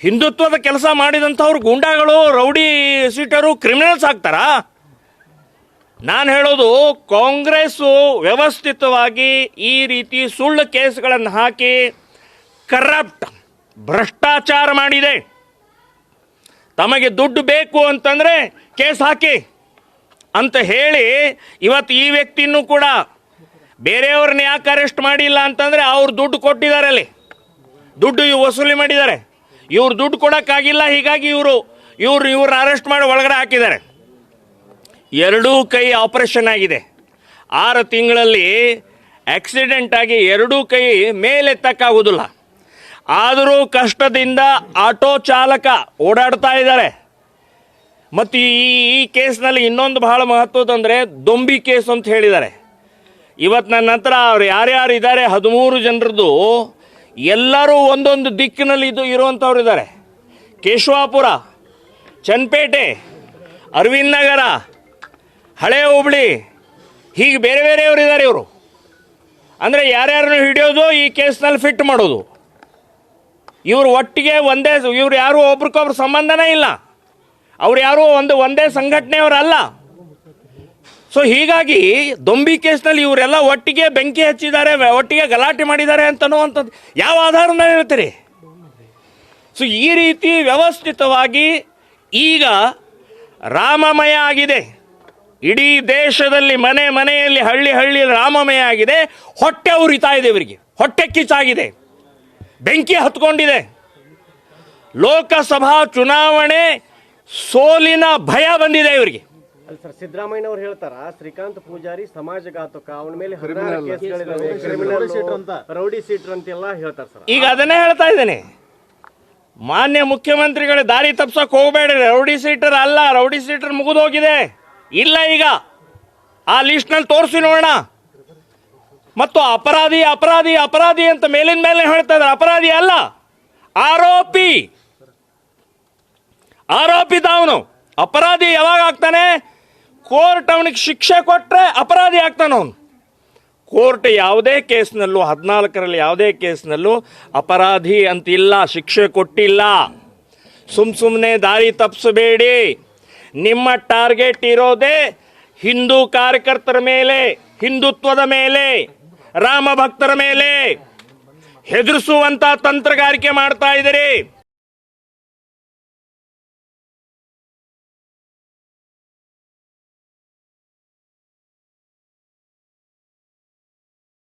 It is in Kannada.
ಹಿಂದುತ್ವದ ಕೆಲಸ ಮಾಡಿದಂಥವ್ರು ಗೂಂಡಾಗಳು, ರೌಡಿ ಸೀಟರು, ಕ್ರಿಮಿನಲ್ಸ್ ಆಗ್ತಾರಾ? ನಾನು ಹೇಳೋದು, ಕಾಂಗ್ರೆಸ್ಸು ವ್ಯವಸ್ಥಿತವಾಗಿ ಈ ರೀತಿ ಸುಳ್ಳು ಕೇಸ್ಗಳನ್ನು ಹಾಕಿ ಕರಪ್ಟ್ ಭ್ರಷ್ಟಾಚಾರ ಮಾಡಿದೆ. ತಮಗೆ ದುಡ್ಡು ಬೇಕು ಅಂತಂದರೆ ಕೇಸ್ ಹಾಕಿ ಅಂತ ಹೇಳಿ ಇವತ್ತು ಈ ವ್ಯಕ್ತಿನೂ ಕೂಡ ಬೇರೆಯವ್ರನ್ನ ಯಾಕೆ ಅರೆಸ್ಟ್ ಮಾಡಿಲ್ಲ ಅಂತಂದರೆ ಅವ್ರು ದುಡ್ಡು ಕೊಟ್ಟಿದ್ದಾರೆ, ಅಲ್ಲಿ ದುಡ್ಡು ವಸೂಲಿ ಮಾಡಿದ್ದಾರೆ. ಇವ್ರು ದುಡ್ಡು ಕೊಡೋಕ್ಕಾಗಿಲ್ಲ, ಹೀಗಾಗಿ ಇವ್ರನ್ನ ಅರೆಸ್ಟ್ ಮಾಡಿ ಒಳಗಡೆ ಹಾಕಿದ್ದಾರೆ. ಎರಡೂ ಕೈ ಆಪರೇಷನ್ ಆಗಿದೆ. 6 ತಿಂಗಳಲ್ಲಿ ಆಕ್ಸಿಡೆಂಟ್ ಆಗಿ ಎರಡೂ ಕೈ ಮೇಲೆತ್ತಕ್ಕಾಗೋದಿಲ್ಲ. ಆದರೂ ಕಷ್ಟದಿಂದ ಆಟೋ ಚಾಲಕ ಓಡಾಡ್ತಾ ಇದ್ದಾರೆ. ಮತ್ತು ಈ ಕೇಸ್ನಲ್ಲಿ ಇನ್ನೊಂದು ಬಹಳ ಮಹತ್ವದಂದರೆ ದೊಂಬಿ ಕೇಸ್ ಅಂತ ಹೇಳಿದ್ದಾರೆ. ಇವತ್ತು ನನ್ನ ಹತ್ರ ಅವ್ರು ಯಾರ್ಯಾರು ಇದ್ದಾರೆ 13 ಜನರದ್ದು ಎಲ್ಲರೂ ಒಂದೊಂದು ದಿಕ್ಕಿನಲ್ಲಿ ಇರುವಂಥವ್ರು ಇದ್ದಾರೆ. ಕೇಶವಾಪುರ, ಚನ್ನಪೇಟೆ, ಅರವಿಂದ್ ನಗರ, ಹಳೆ ಹುಬ್ಳಿ, ಹೀಗೆ ಬೇರೆ ಬೇರೆಯವರು ಇದ್ದಾರೆ. ಇವರು ಅಂದರೆ ಯಾರ್ಯಾರನ್ನು ಹಿಡಿಯೋದು ಈ ಕೇಸ್ನಲ್ಲಿ ಫಿಟ್ ಮಾಡೋದು. ಇವರು ಒಟ್ಟಿಗೆ ಇವ್ರು ಯಾರು ಒಬ್ರಿಗೊಬ್ರು ಸಂಬಂಧನೇ ಇಲ್ಲ, ಅವ್ರು ಯಾರು ಒಂದೇ ಸಂಘಟನೆಯವರಲ್ಲ. ಸೊ ಹೀಗಾಗಿ ದೊಂಬಿ ಕೇಸ್ನಲ್ಲಿ ಇವರೆಲ್ಲ ಒಟ್ಟಿಗೆ ಬೆಂಕಿ ಹಚ್ಚಿದ್ದಾರೆ, ಒಟ್ಟಿಗೆ ಗಲಾಟೆ ಮಾಡಿದ್ದಾರೆ ಅಂತನ್ನುವಂಥದ್ದು ಯಾವ ಆಧಾರದ ಮೇಲೆ ಹೇಳ್ತೀರಿ? ಸೊ ಈ ರೀತಿ ವ್ಯವಸ್ಥಿತವಾಗಿ ಈಗ ರಾಮಮಯ ಆಗಿದೆ. ಇಡೀ ದೇಶದಲ್ಲಿ ಮನೆ ಮನೆಯಲ್ಲಿ ಹಳ್ಳಿ ರಾಮಮಯ ಆಗಿದೆ. ಹೊಟ್ಟೆ ಉರಿತಾ ಇದೆ, ಇವರಿಗೆ ಹೊಟ್ಟೆ ಕಿಚ್ಚಾಗಿದೆ, ಬೆಂಕಿ ಹತ್ಕೊಂಡಿದೆ. ಲೋಕಸಭಾ ಚುನಾವಣೆ ಸೋಲಿನ ಭಯ ಬಂದಿದೆ ಇವರಿಗೆ. ಸರ್, ಸಿದ್ದರಾಮಯ್ಯ ಅವರು ಹೇಳ್ತಾರ ಶ್ರೀಕಾಂತ್ ಪೂಜಾರಿ ಸಮಾಜಘಾತಕ, ಅವನ ಮೇಲೆ ರೌಡಿ ಸೀಟರ್ ಅಂತೆಲ್ಲ ಹೇಳ್ತಾರೆ ಸರ್. ಈಗ ಅದನ್ನೇ ಹೇಳ್ತಾ ಇದ್ದೇನೆ, ಮಾನ್ಯ ಮುಖ್ಯಮಂತ್ರಿಗಳ ದಾರಿ ತಪ್ಸಕ್ ಹೋಗಬೇಡ್ರಿ. ರೌಡಿ ಸೀಟರ್ ಅಲ್ಲ, ರೌಡಿ ಸೀಟರ್ ಮುಗಿದೋಗಿದೆ, ಇಲ್ಲ. ಈಗ ಆ ಲಿಸ್ಟ್ನಲ್ಲಿ ತೋರಿಸಿ ನೋಡೋಣ. ಮತ್ತು ಅಪರಾಧಿ ಅಂತ ಮೇಲಿನ ಮೇಲೆ ಹೇಳ್ತಾ ಇದ್ದಾರೆ. ಅಪರಾಧಿ ಅಲ್ಲ, ಆರೋಪಿತ ಅವನು. ಅಪರಾಧಿ ಯಾವಾಗ ಆಗ್ತಾನೆ? ಕೋರ್ಟ್ ಅವನಿಗೆ ಶಿಕ್ಷೆ ಕೊಟ್ಟರೆ ಅಪರಾಧಿ ಆಗ್ತಾನೆ ಅವನು. ಕೋರ್ಟ್ ಯಾವುದೇ ಕೇಸ್ನಲ್ಲೂ 14ರಲ್ಲಿ ಯಾವುದೇ ಕೇಸ್ನಲ್ಲೂ ಅಪರಾಧಿ ಅಂತಿಲ್ಲ, ಶಿಕ್ಷೆ ಕೊಟ್ಟಿಲ್ಲ. ಸುಮ್ಮನೆ ದಾರಿ ತಪ್ಪಿಸಬೇಡಿ. ನಿಮ್ಮ ಟಾರ್ಗೆಟ್ ಇರೋದೇ ಹಿಂದೂ ಕಾರ್ಯಕರ್ತರ ಮೇಲೆ, ಹಿಂದುತ್ವದ ಮೇಲೆ, ರಾಮ ಭಕ್ತರ ಮೇಲೆ ಹೆದರಿಸುವಂತ ತಂತ್ರಗಾರಿಕೆ ಮಾಡ್ತಾ ಇದ್ದೀರಿ.